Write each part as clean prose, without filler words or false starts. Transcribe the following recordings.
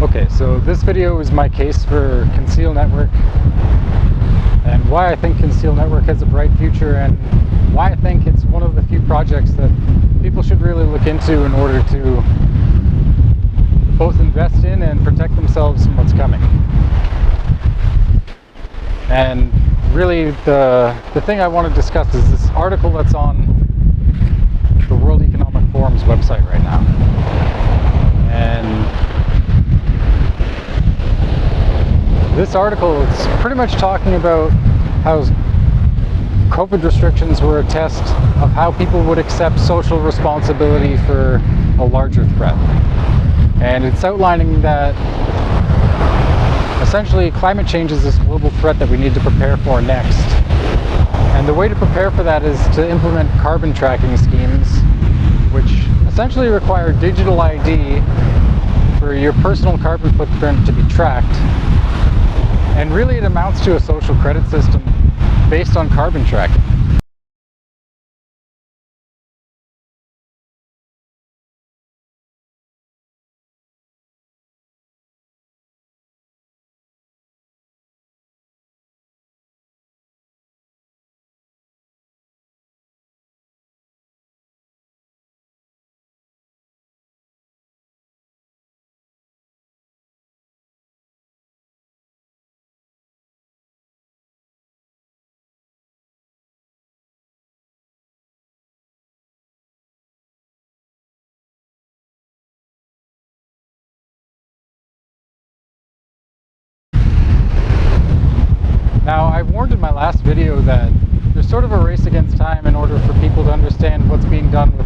Okay, so this video is my case for Conceal Network and why I think Conceal Network has a bright future and why I think it's one of the few projects that people should really look into in order to both invest in and protect themselves from what's coming. And really the thing I want to discuss is this article that's on the World Economic Forum's website right now. And this article is pretty much talking about how COVID restrictions were a test of how people would accept social responsibility for a larger threat. And it's outlining that essentially climate change is this global threat that we need to prepare for next. And the way to prepare for that is to implement carbon tracking schemes, which essentially require digital ID for your personal carbon footprint to be tracked. And really it amounts to a social credit system based on carbon tracking. Now, I warned in my last video that there's sort of a race against time in order for people to understand what's being done with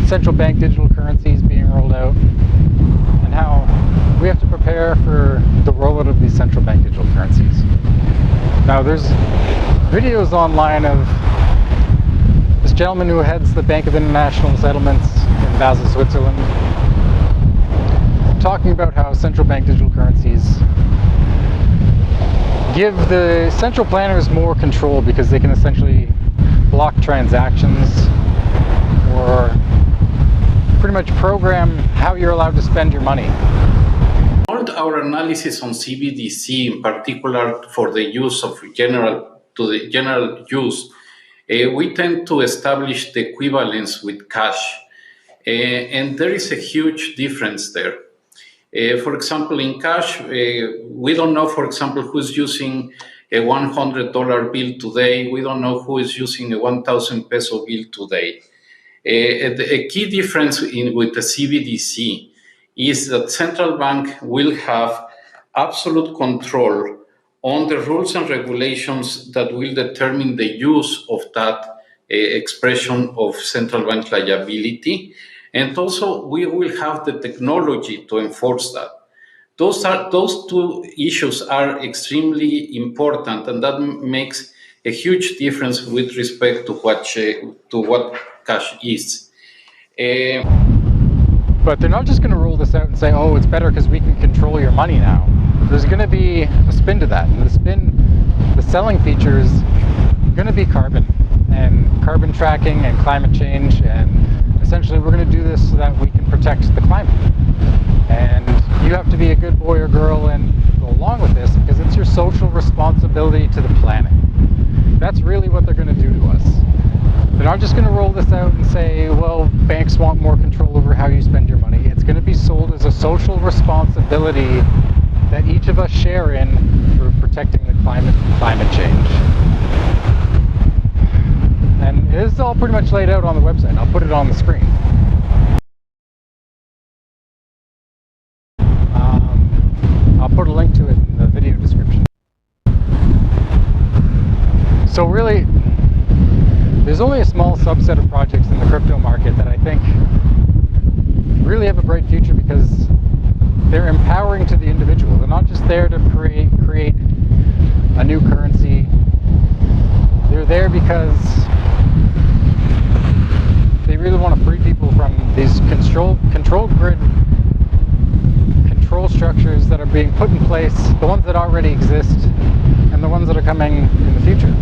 central bank digital currencies being rolled out and how we have to prepare for the rollout of these central bank digital currencies. Now, there's videos online of this gentleman who heads the Bank of International Settlements in Basel, Switzerland, talking about how central bank digital currencies give the central planners more control because they can essentially block transactions or pretty much program how you're allowed to spend your money. Our analysis on CBDC, in particular for the use of general use, we tend to establish the equivalence with cash, and there is a huge difference there. For example, in cash, we don't know, for example, who's using a $100 bill today. We don't know who is using a 1,000 peso bill today. A key difference with the CBDC is that central bank will have absolute control on the rules and regulations that will determine the use of that expression of central bank liability. And also, we will have the technology to enforce that. Those two issues are extremely important, and that makes a huge difference with respect to what cash is. But they're not just going to roll this out and say, oh, it's better because we can control your money now. There's going to be a spin to that. And the selling feature is going to be carbon and carbon tracking and climate change, and essentially we're going to do this so that we can protect the climate. And you have to be a good boy or girl and go along with this because it's your social responsibility to the planet. That's really what they're going to do to us. They're not just going to roll this out and say, well, banks want more control over how you spend your money. It's going to be sold as a social responsibility that each of us share in for protecting the climate from climate change. And it is all pretty much laid out on the website. I'll put it on the screen. I'll put a link to it in the video description. So really, there's only a small subset of projects in the crypto market that I think really have a bright future because they're empowering to the individual. They're not just there to create a new currency. They're there because they really want to free people from these control grid control structures that are being put in place, the ones that already exist and the ones that are coming in the future.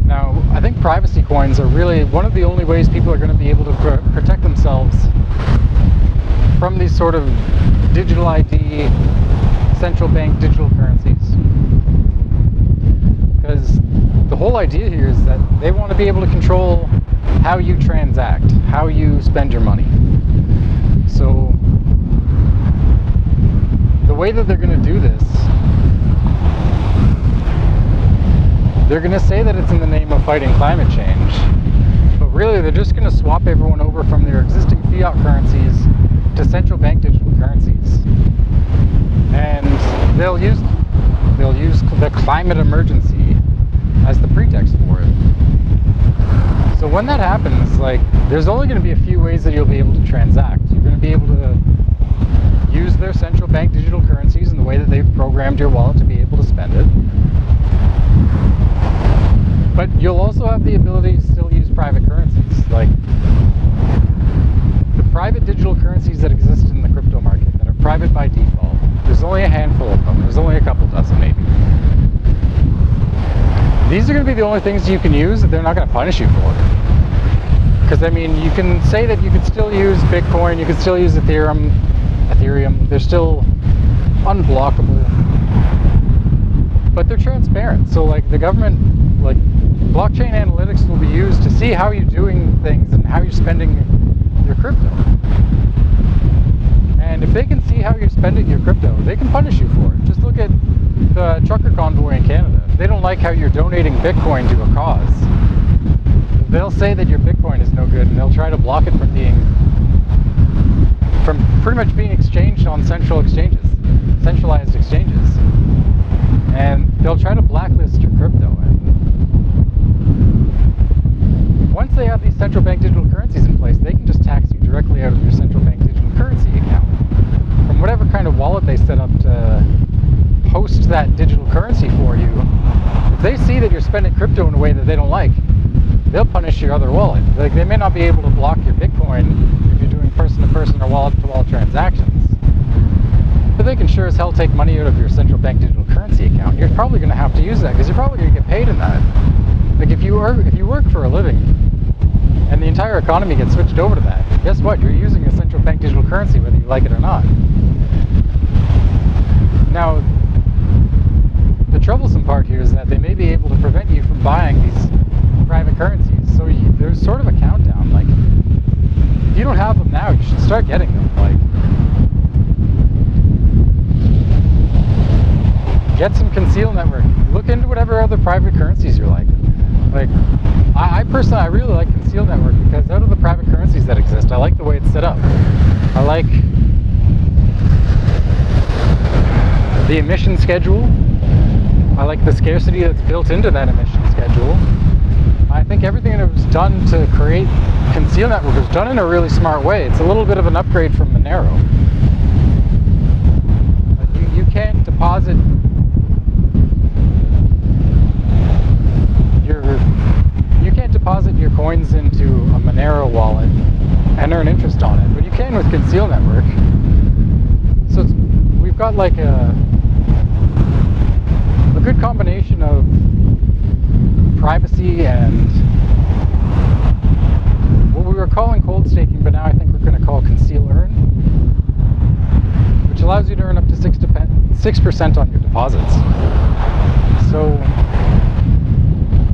Now, I think privacy coins are really one of the only ways people are going to be able to protect themselves sort of digital ID, central bank digital currencies. Because the whole idea here is that they want to be able to control how you transact, how you spend your money. So the way that they're going to do this, they're going to say that it's in the name of fighting climate change, but really they're just going to swap everyone over from their existing fiat currencies to central bank digital currencies. And they'll use the climate emergency as the pretext for it. So when that happens, like, there's only going to be a few ways that you'll be able to transact. You're going to be able to use their central bank digital currencies in the way that they've programmed your wallet to be able to spend it. But you'll also have the ability to still use private currencies, like the private digital currencies that exist in the crypto market that are private by default. There's only a handful of them. There's only a couple dozen, maybe. These are going to be the only things you can use that they're not going to punish you for. Because, I mean, you can say that you could still use Bitcoin, you could still use Ethereum. They're still unblockable. But they're transparent. So, like, the government, like, blockchain analytics will be used to see how you're doing things and how you're spending your crypto. And if they can see how you're spending your crypto, they can punish you for it. Just look at the trucker convoy in Canada. If they don't like how you're donating Bitcoin to a cause, they'll say that your Bitcoin is no good, and they'll try to block it from pretty much being exchanged on centralized exchanges. And they'll try to blacklist your crypto. And once they have these central bank digital currencies in place, they can just tax you directly out of your central bank digital currency account from whatever kind of wallet they set up to host that digital currency for you. If they see that you're spending crypto in a way that they don't like, they'll punish your other wallet. Like, they may not be able to block your Bitcoin if you're doing person-to-person or wallet-to-wallet transactions, but they can sure as hell take money out of your central bank digital currency account. You're probably going to have to use that because you're probably going to get paid in that. Like, if you work for a living and the entire economy gets switched over to that, guess what? You're using a central bank digital currency whether you like it or not. Now, the troublesome part here is that they may be able to prevent you from buying these private currencies. So there's sort of a countdown. Like, if you don't have them now, you should start getting them. Like, get some Conceal Network. Look into whatever other private currencies you like. Like, I personally, I really like Conceal Network because out of the private currencies that exist, I like the way it's set up. I like the emission schedule. I like the scarcity that's built into that emission schedule. I think everything that was done to create Conceal Network was done in a really smart way. It's a little bit of an upgrade from Monero. You can't deposit your coins into a Monero wallet and earn interest on it, but you can with Conceal Network. So we've got like a good combination of privacy and what we were calling cold staking, but now I think we're going to call Conceal Earn, which allows you to earn up to 6% on your deposits. So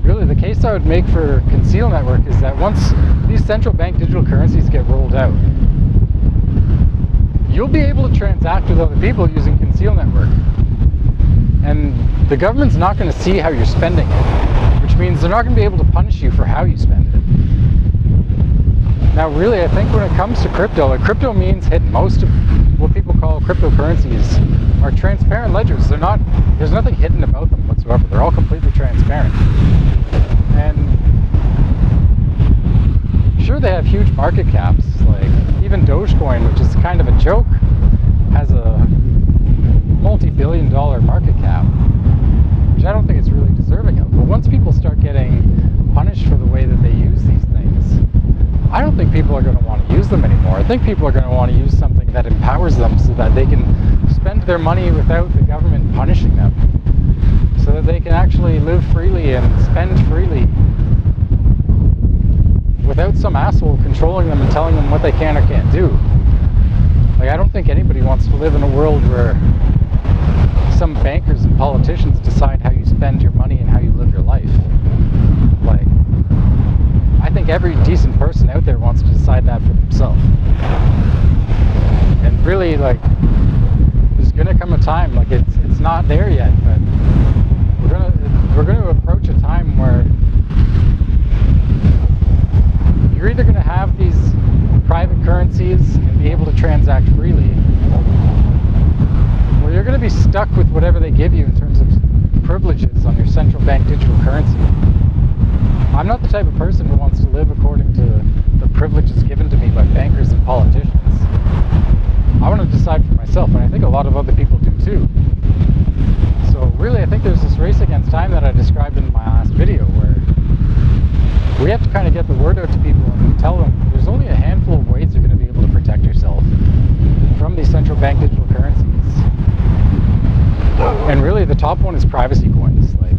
really, the case I would make for Conceal Network is that once these central bank digital currencies get rolled out, you'll be able to transact with other people using Conceal Network. And the government's not going to see how you're spending it, which means they're not going to be able to punish you for how you spend it. Now, really, I think when it comes to crypto, like, crypto means hidden. Most of what people call cryptocurrencies are transparent ledgers. There's nothing hidden about them whatsoever. They're all completely transparent. And sure, they have huge market caps. Like, even Dogecoin, which is kind of a joke, has a multi-billion-dollar market cap, which I don't think it's really deserving of. But once people start getting punished for the way that they use these things, I don't think people are going to want to use them anymore. I think people are going to want to use something that empowers them so that they can spend their money without the government punishing them, so that they can actually live freely and spend freely without some asshole controlling them and telling them what they can or can't do. Like, I don't think anybody wants to live in a world where some bankers and politicians decide how you spend your money and how you live your life. Like, I think every decent person out there wants to decide that for themselves. And really, like, there's gonna come a time, like, it's not there yet, but we're gonna approach a time where you're either gonna have these private currencies and be able to transact freely, or you're going to be stuck with whatever they give you in terms of privileges on your central bank digital currency. I'm not the type of person who wants to live according to the privileges given to me by bankers and politicians. I want to decide for myself, and I think a lot of other people do too. So really, I think there's this race against time that I described in my last video, where we have to kind of get the word out to people and tell them there's only a handful of ways you're going to be able to protect yourself from these central bank digital currencies. And really, the top one is privacy coins. Like,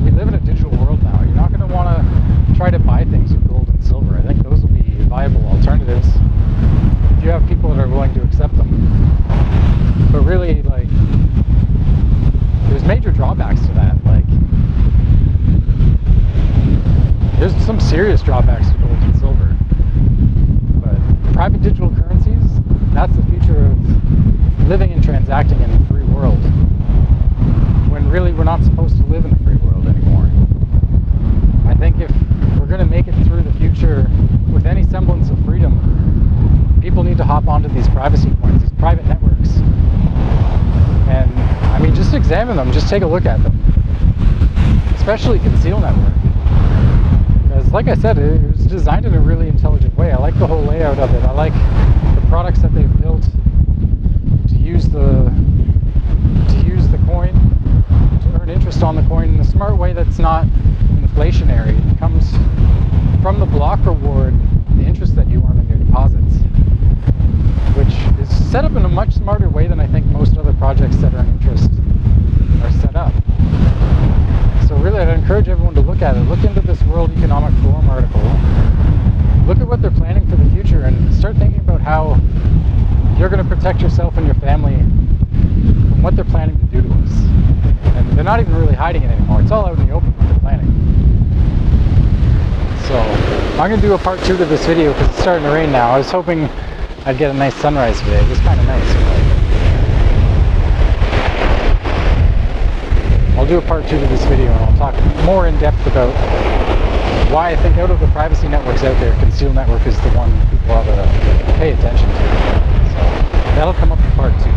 we live in a digital world now. You're not going to want to try to buy things with gold and silver. I think those will be viable alternatives if you have people that are willing to accept them. But really, like, there's major drawbacks to that. Like, there's some serious drawbacks to gold and silver. But private digital currencies, that's the future of living and transacting in a free world, when really we're not supposed to live in a free world anymore. I think if we're going to make it through the future with any semblance of freedom, people need to hop onto these privacy coins, these private networks. And I mean, just examine them, just take a look at them. Especially Conceal Network. Because like I said, it was designed in a really intelligent way. I like the whole layout of it. I like the products that they've built to use the coin, to earn interest on the coin in a smart way that's not inflationary. It comes from the block reward, the interest that you earn on your deposits, which is set up in a much smarter way than I think most other projects that earn interest are set up. So really, I'd encourage everyone to look at it. Look into this World Economic Forum article. Look at what they're planning for the future and start thinking about how you're going to protect yourself and your family from what they're planning to do to us. And they're not even really hiding it anymore. It's all out in the open what they're planning. So I'm going to do a part 2 to this video because it's starting to rain now. I was hoping I'd get a nice sunrise today. It was kind of nice. I'll do a part 2 to this video and I'll talk more in depth about why I think out of the privacy networks out there, Conceal Network is the one people ought to pay attention to. So that'll come up in part 2.